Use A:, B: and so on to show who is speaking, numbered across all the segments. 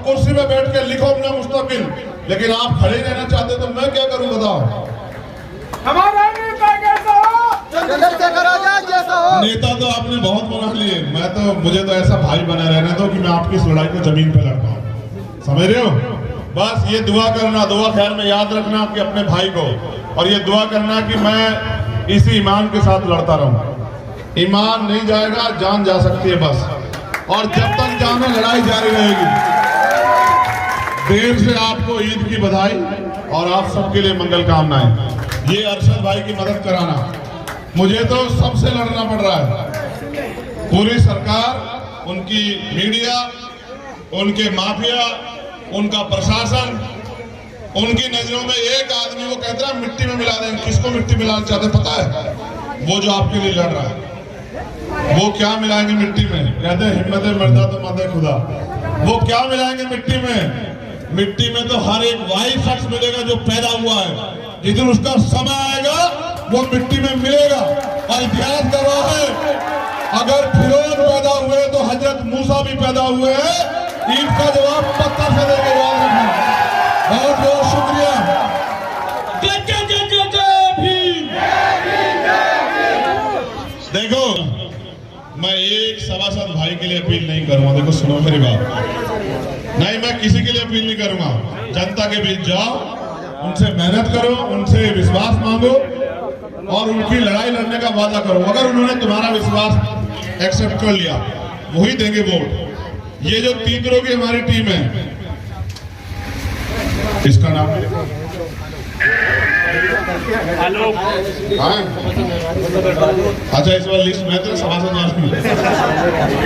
A: कुर्सी में बैठ के लिखो अपना मुस्तकबिल, लेकिन आप खड़े रहना चाहते तो मैं क्या करूं बताओ।
B: हमारा नेता कैसा हो?
A: नेता तो आपने बहुत बना लिए, मुझे तो ऐसा भाई बना रहने दो कि मैं आपकी इस लड़ाई को जमीन पे लड़ पाऊं, समझ रहे हो। बस ये दुआ करना, दुआ ख्याल में याद रखना आपके अपने भाई को, और ये दुआ करना कि मैं इसी ईमान के साथ लड़ता रहूं। ईमान नहीं जाएगा, जान जा सकती है बस, और जब तक जान है लड़ाई जारी रहेगी। देर से आपको ईद की बधाई और आप सबके लिए मंगल कामनाएं। ये अरशद भाई की मदद कराना, मुझे तो सबसे लड़ना पड़ रहा है। पूरी सरकार, उनकी मीडिया, उनके माफिया, उनका प्रशासन, उनकी नजरों में एक आदमी वो कहता है मिट्टी में मिला दें। किसको मिट्टी मिलाना चाहते पता है? वो जो आपके लिए लड़ रहा है। वो क्या मिलाएंगे मिट्टी में? कहते हैं हिम्मत मर्दा तो मदद खुदा। वो क्या मिलाएंगे मिट्टी में? मिट्टी में तो हर एक वही शख्स मिलेगा जो पैदा हुआ है। जिस उसका समय आएगा वो मिट्टी में मिलेगा। और इतिहास गवाह है, अगर फिरौन पैदा हुए तो हजरत मूसा भी पैदा हुए हैं। ईद का जवाब पत्थर से देके याद रखना। बहुत बहुत शुक्रिया। देखो, मैं एक सभासद भाई के लिए अपील नहीं करूंगा। देखो सुनो मेरी बात, नहीं मैं किसी के लिए अपील नहीं करूंगा। जनता के बीच जाओ, उनसे मेहनत करो, उनसे विश्वास मांगो और उनकी लड़ाई लड़ने का वादा करो। अगर उन्होंने तुम्हारा विश्वास एक्सेप्ट कर लिया, वही देंगे वोट। ये जो तीतरों की हमारी टीम है, इसका नाम
B: आलोक।
A: हाँ अच्छा, इस बार लिस्ट में तो सभासद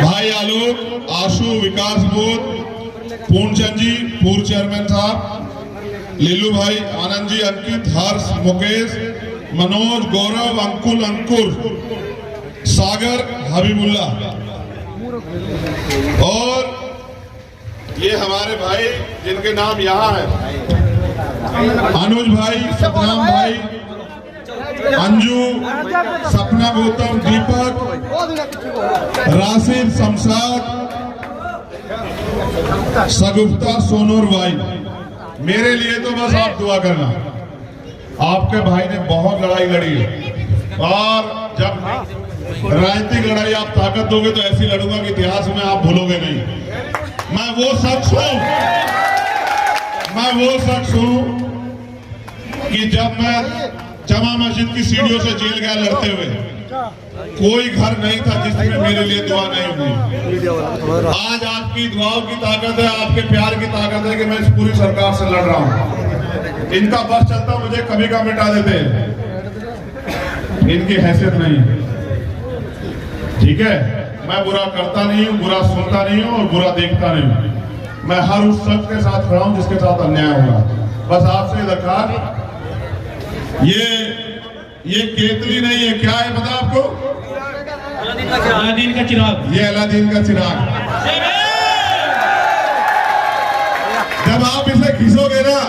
A: भाई आलोक, आशु, विकास बोध, पूर्णचंद जी पूर्व चेयरमैन साहब, लीलू भाई, आनंद जी, अंकित, हर्ष, मुकेश, मनोज, गौरव, अंकुल, अंकुर, सागर, हबीबुल्ला, और ये हमारे भाई जिनके नाम यहाँ है, अनुज भाई, सतनाम भाई, अंजू, सपना, गौतम, दीपक, राशिद, शमशाद, सगुफ्ता, सोनूर भाई। मेरे लिए तो बस आप दुआ करना। आपके भाई ने बहुत लड़ाई लड़ी है, और जब राजनीतिक लड़ाई आप ताकत दोगे तो ऐसी लड़ूंगा कि इतिहास में आप भूलोगे नहीं। मैं वो शख्स हूं कि जब मैं जमा मस्जिद की सीढ़ियों से जेल गया लड़ते हुए, कोई घर नहीं था जिसमें मेरे लिए दुआ नहीं हुई। आज आपकी दुआओं की ताकत है, आपके प्यार की ताकत है कि मैं इस पूरी सरकार से लड़ रहा हूं। इनका बस चलता मुझे कभी का मिटा देते, इनकी हैसियत नहीं। ठीक है, मैं बुरा करता नहीं हूं, बुरा सुनता नहीं हूं और बुरा देखता नहीं हूं। मैं हर उस शख्स के साथ खड़ा हूं जिसके साथ अन्याय हुआ। बस आपसे दरकार, ये केतली नहीं है, क्या है पता आपको?
B: अलादीन का चिराग।
A: ये अलादीन का चिराग। जब आप इसे घिसोगे ना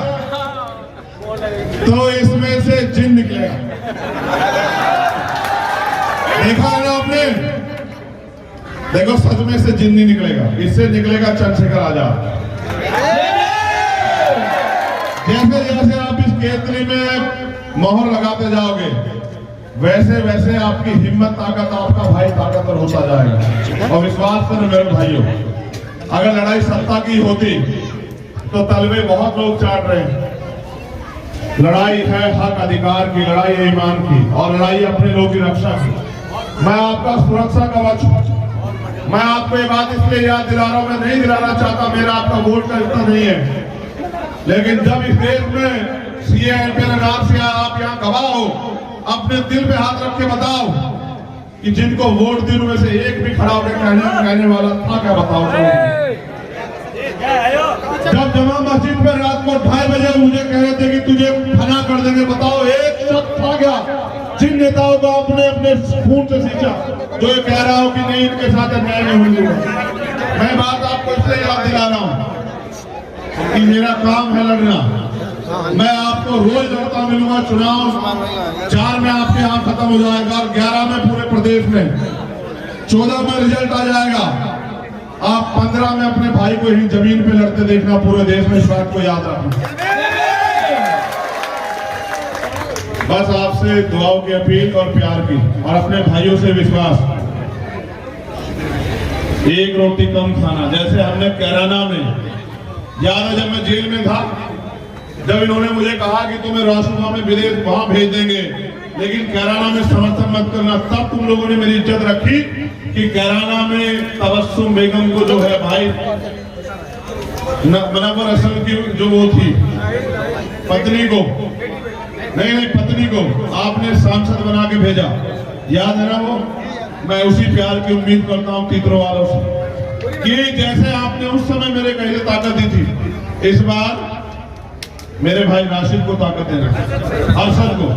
A: तो इसमें से जिन निकलेगा। देखा है ना आपने? देखो सच में से जिन नहीं निकलेगा, इससे निकलेगा चंद्रशेखर आजाद। जैसे जैसे आप इस केतली में मोहर लगाते जाओगे, वैसे वैसे आपकी हिम्मत, ताकत, आपका भाई ताकतवर होता जाएगा। और विश्वास करो मेरे भाइयों, अगर लड़ाई सत्ता की होती तो तलवे बहुत लोग चाट रहे हैं। लड़ाई है हक अधिकार की, लड़ाई है ईमान की, और लड़ाई अपने लोगों की रक्षा की। मैं आपका सुरक्षा कवच हूं। मैं आपको ये बात इसलिए याद दिला रहा हूं, मैं नहीं दिलाना चाहता, मेरा आपका वोट का इतना नहीं है, लेकिन जब इस देश में CA आप यहाँ गवाह हो, अपने दिल पे हाथ रख के बताओ कि जिनको वोट दी उनमें से एक भी खड़ा होकर कहने वाला था क्या? बताओ। जब जमा मस्जिद पर रात को 2:30 बजे मुझे कह रहे थे कि तुझे फना कर देंगे, बताओ एक शख्स आ गया जिन नेताओं को अपने अपने खून से सींचा, जो ये कह रहा हूं कि नहीं इनके साथ अन्याय नहीं होने दूंगा। मैं बात आपको इसलिए याद दिला रहा हूं कि मेरा काम है लड़ना। मैं आपको रोज लड़ता मिलूंगा। चुनाव 4 में आपके यहाँ खत्म हो जाएगा, 11 में पूरे प्रदेश में, 14 में रिजल्ट आ जाएगा। आप 15 में अपने भाई को ही जमीन पे लड़ते देखना, पूरे देश में इस बात को याद रखना। बस आपसे दुआओं की अपील और प्यार की, और अपने भाइयों से विश्वास, एक रोटी कम खाना। जैसे हमने कैराना में, याद है जब मैं जेल में था, जब इन्होंने मुझे कहा कि तुम्हें राष्ट्रसभा में विदेश वहां भेज देंगे, लेकिन कैराना में समर्थन मत करना, तब तुम लोगों ने मेरी इज्जत रखी कि कैराना में तबस्सुम बेगम को जो है भाई मुनव्वर असल की जो वो थी पत्नी को, नहीं पत्नी को आपने सांसद बना के भेजा, याद है ना वो। मैं उसी प्यार की उम्मीद करता हूं तीतरो वालों से कि जैसे आपने उस समय मेरे कहीं ताकत दी थी, इस बार मेरे भाई राशिद को ताकत देना, अरशद को।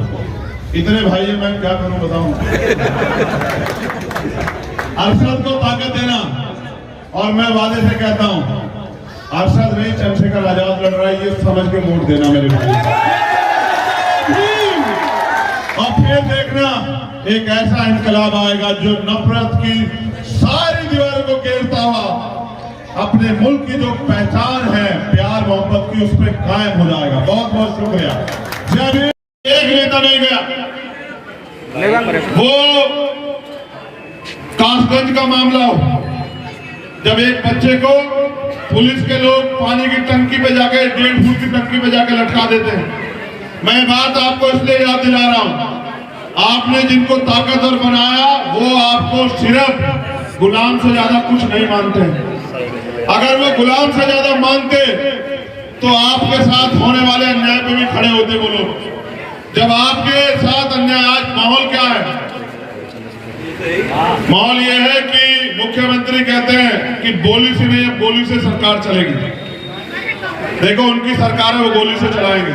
A: इतने भाई है, मैं क्या करूं बताऊं। अरशद को ताकत देना, और मैं वादे से कहता हूं अरशद नहीं चंद्रशेखर आजाद लड़ रहा है, ये समझ के वोट देना मेरे भाई। और फिर देखना एक ऐसा इनकलाब आएगा जो नफरत की सारी दीवारों को घेरता हुआ अपने मुल्क की जो पहचान है प्यार मोहब्बत की, उस पर कायम हो जाएगा। बहुत बहुत शुक्रिया। जब एक नेता नहीं गया, वो कासगंज का मामला हो, जब एक बच्चे को पुलिस के लोग पानी की टंकी पे जाके 1.5 फुट की टंकी पे जाके लटका देते हैं। मैं बात आपको इसलिए याद दिला रहा हूं, आपने जिनको ताकतवर बनाया वो आपको सिर्फ गुलाम से ज्यादा कुछ नहीं मानते। अगर वो गुलाम से ज्यादा मानते तो आपके साथ होने वाले अन्याय पे भी खड़े होते वो लोग। जब आपके साथ अन्याय, आज माहौल क्या है? माहौल ये है कि मुख्यमंत्री कहते हैं कि बोली से नहीं, गोली से सरकार चलेगी। देखो उनकी सरकार है, वो गोली से चलाएंगे।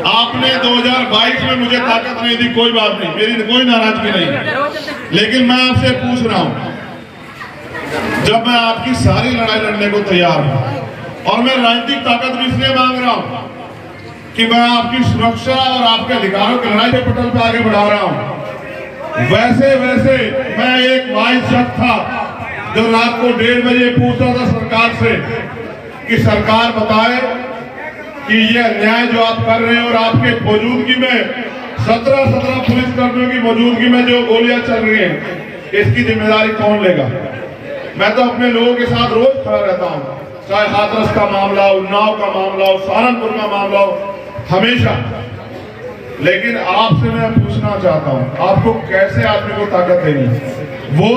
A: आपने 2022 में मुझे ताकत नहीं दी, कोई बात नहीं, मेरी कोई नाराजगी नहीं, लेकिन मैं आपसे पूछ रहा हूं, जब मैं आपकी सारी लड़ाई लड़ने को तैयार हूं, और मैं राजनीतिक ताकत भी इसलिए मांग रहा हूं कि मैं आपकी सुरक्षा और आपके अधिकारों की लड़ाई के पटल पे आगे बढ़ा रहा हूं, वैसे वैसे मैं एक वाइस शख्स था जो रात को 1:30 बजे पूछता था सरकार से कि सरकार बताए कि ये अन्याय जो आप कर रहे हैं और आपके मौजूदगी में 17 पुलिसकर्मियों की मौजूदगी में जो गोलियां चल रही हैं, इसकी जिम्मेदारी कौन लेगा? मैं तो अपने लोगों के साथ रोज खड़ा रहता हूं, चाहे हाथरस का मामला हो, उन्नाव का मामला हो, सहारनपुर का मामला हो, हमेशा। लेकिन आपसे मैं पूछना चाहता हूं, आपको कैसे आदमी को ताकत देनी? वो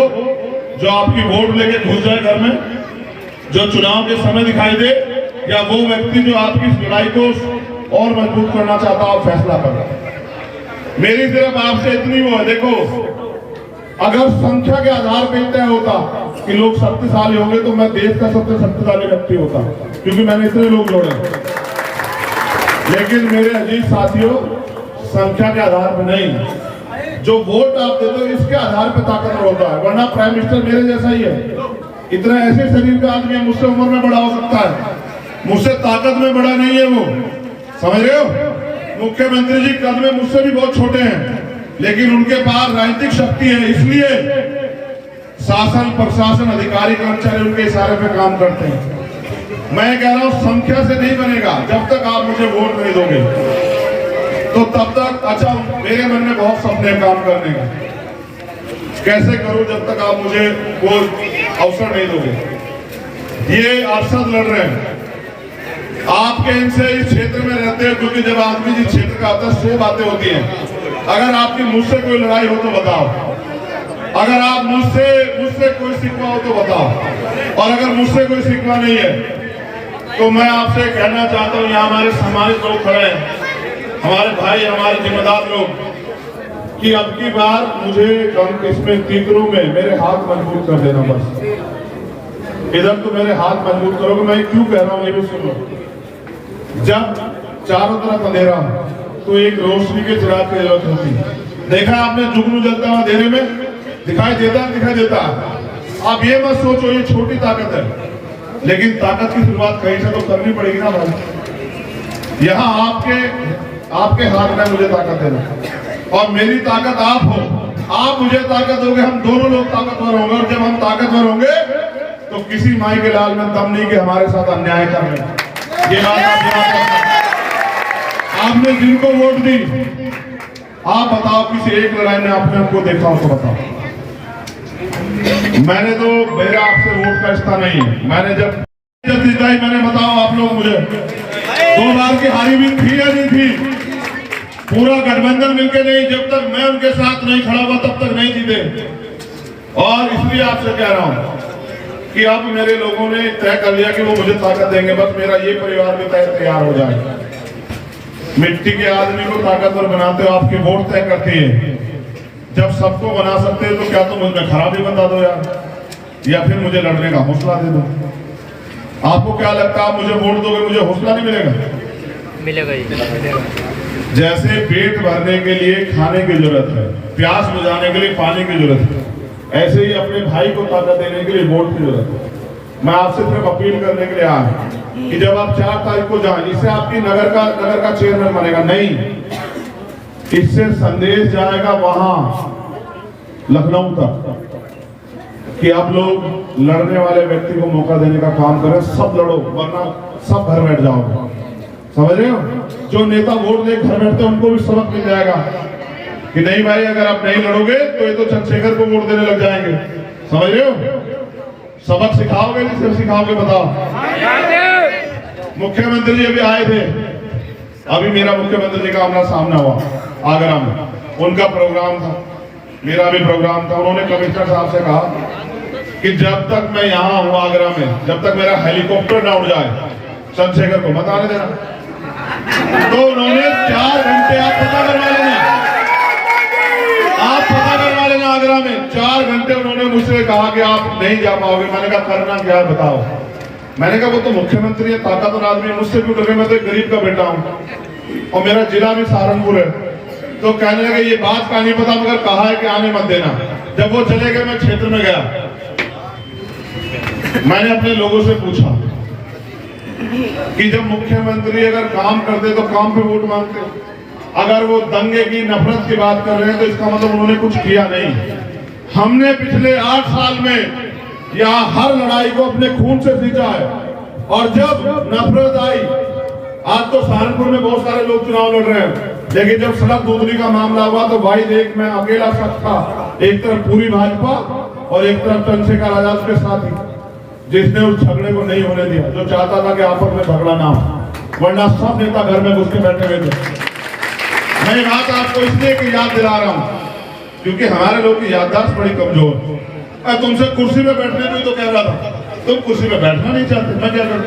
A: जो आपकी वोट लेके घुस जाए घर में, जो चुनाव के समय दिखाई दे, या वो व्यक्ति जो आपकी लड़ाई को और मजबूत करना चाहता है, आप फैसला कर रहे हैं। मेरी सिर्फ आपसे इतनी वो है, देखो अगर संख्या के आधार पर तय होता कि लोग शक्तिशाली होंगे तो मैं देश का सबसे शक्तिशाली व्यक्ति होता, क्योंकि मैंने इतने लोग जोड़े। लेकिन मेरे अजीज साथियों, संख्या के आधार पर नहीं, जो वोट आप देते हो इसके आधार पर ताकतवर होता है। वरना प्राइम मिनिस्टर मेरे जैसा ही है, इतना ऐसे शरीर का आदमी है, मुझसे उम्र में बड़ा हो सकता है, मुझसे ताकत में बड़ा नहीं है वो, समझ रहे हो? मुख्यमंत्री जी कद में मुझसे भी बहुत छोटे हैं, लेकिन उनके पास राजनीतिक शक्ति है, इसलिए शासन प्रशासन अधिकारी कर्मचारी उनके इशारे पे काम करते हैं। मैं कह रहा हूं संख्या से नहीं बनेगा, जब तक आप मुझे वोट नहीं दोगे तो तब तक। अच्छा, मेरे मन में बहुत सपने काम करने का, कैसे करूं जब तक आप मुझे वो अवसर नहीं दोगे। ये अरशद लड़ रहे हैं, आपके इनसे इस क्षेत्र में रहते हैं, क्योंकि जब आदमी जिस क्षेत्र का आता है 100 बातें होती हैं। अगर आपकी मुझसे कोई लड़ाई हो तो बताओ, अगर आप मुझसे कोई शिकवा हो तो बताओ, और अगर मुझसे कोई शिकवा नहीं है तो मैं आपसे कहना चाहता हूँ, यहाँ हमारे सामाजिक लोग खड़े हैं, हमारे भाई, हमारे जिम्मेदार लोग, कि अब की बार मुझे इसमें तीतरों में मेरे हाथ मजबूत कर देना। बस इधर तो मेरे हाथ मजबूत करोगे। मैं क्यों कह रहा हूँ ये भी सुनो। जब चारों तरफ अंधेरा तो एक रोशनी के चिराग की जरूरत होती है। देखा आपने जुगनू जलता हुआ अंधेरे में दिखाई देता है। आप ये मत सोचो ये छोटी ताकत है, लेकिन ताकत की शुरुआत कहीं से तो करनी पड़ेगी ना भाई। यहाँ आपके हाथ में मुझे ताकत देना, और मेरी ताकत आप हो, आप मुझे ताकत दोगे, हम दोनों लोग ताकतवर होंगे। और जब हम ताकतवर होंगे तो किसी माई के लाल में दम नहीं कि हमारे साथ अन्याय कर रहे हैं। ये बात आप याद रखना। आपने जिनको वोट दी, आप बताओ किसी एक लड़ाई में आपने हमको देखा हो तो बताओ। मैंने तो मेरा आपसे वोट का रिश्ता नहीं है। मैंने जब जीताई, मैंने बताओ आप लोग मुझे 2 बार की हारी भी थी या नहीं थी? पूरा गठबंधन मिलके नहीं, जब तक मैं उनके साथ नहीं खड़ा हुआ तब तक नहीं जीते। और इसलिए आपसे कह रहा हूं कि अब मेरे लोगों ने तय कर लिया कि वो मुझे ताकत देंगे, बस मेरा ये परिवार भी तैयार हो जाए। मिट्टी के आदमी को ताकतवर बनाते हो आपकी वोट तय करती है। जब सबको बना सकते हो तो क्या तुम मुझमें खराबी बता दो यार, या फिर मुझे लड़ने का हौसला दे दो। आपको क्या लगता है आप मुझे वोट दोगे मुझे हौसला नहीं मिलेगा? मिलेगा ही मिलेगा। जैसे पेट भरने के लिए खाने की जरूरत है, प्यास बुझाने के लिए पानी की जरूरत है, ऐसे ही अपने भाई को ताकत देने के लिए वोट की जरूरत है। मैं आपसे सिर्फ अपील करने के लिए आया कि जब आप 4 तारीख को जाएं, इससे आपकी नगर का चेयरमैन बनेगा नहीं, इससे संदेश जाएगा वहां लखनऊ तक कि आप लोग लड़ने वाले व्यक्ति को मौका देने का काम करें। सब लड़ो, वरना सब घर बैठ जाओगे। समझ रहे हो? जो नेता वोट दे घर बैठते उनको भी सबक मिल जाएगा कि नहीं भाई, अगर आप नहीं लड़ोगे तो ये तो चंद्रशेखर को वोट देने लग जाएंगे। समझ रहे हो? सबक सिखाओगे नहीं सिर्फ सिखाओगे? बताओ। मुख्यमंत्री जी अभी आए थे, अभी मेरा मुख्यमंत्री जी का आमना सामना हुआ आगरा में, उनका प्रोग्राम था, मेरा भी प्रोग्राम था। उन्होंने कमिश्नर साहब से कहा कि जब तक मैं यहाँ हूँ आगरा में, जब तक मेरा हेलीकॉप्टर ना उड़ जाए चंद्रशेखर को मत आने देना। तो उन्होंने 4 घंटे, आप पता करवा लेना आगरा में 4 घंटे उन्होंने मुझसे कहा कि आप नहीं जा पाओगे। मैंने कहा करना क्या है बताओ। मैंने कहा वो तो मुख्यमंत्री है, ताकतवर आदमी है, मुझसे क्यों डरे? मैं तो गरीब का बेटा हूँ और मेरा जिला भी सहारनपुर है। तो कहने लगे ये बात का नहीं पता, मगर कहा है कि आने मत देना। जब वो चले गए मैं क्षेत्र में गया, मैंने अपने लोगों से पूछा कि जब मुख्यमंत्री अगर काम करते तो काम पे वोट मांगते, अगर वो दंगे की नफरत की बात कर रहे हैं तो इसका मतलब उन्होंने कुछ किया नहीं। हमने पिछले 8 साल में यहाँ हर लड़ाई को अपने खून से सींचा है। और जब नफरत आई, आज तो सहारनपुर में बहुत सारे लोग चुनाव लड़ रहे हैं, लेकिन जब सड़क दूसरी का मामला हुआ तो भाई देख मैं अकेला शख्स था, एक तरफ पूरी भाजपा और एक तरफ चंद्रशेखर आजाद के साथी, जिसने उस झगड़े को नहीं होने दिया, जो चाहता था कि आपस में झगड़ा ना हो, वरना सब नेता घर में घुस के बैठे हुए थे। मैं बात आपको इसलिए कि याद दिला रहा हूं क्योंकि हमारे लोग की याददाश्त बड़ी कमजोर है। तुमसे कुर्सी पे बैठने को ही तो कह रहा था, तुम कुर्सी पे बैठना नहीं चाहते, मैं क्या करूं?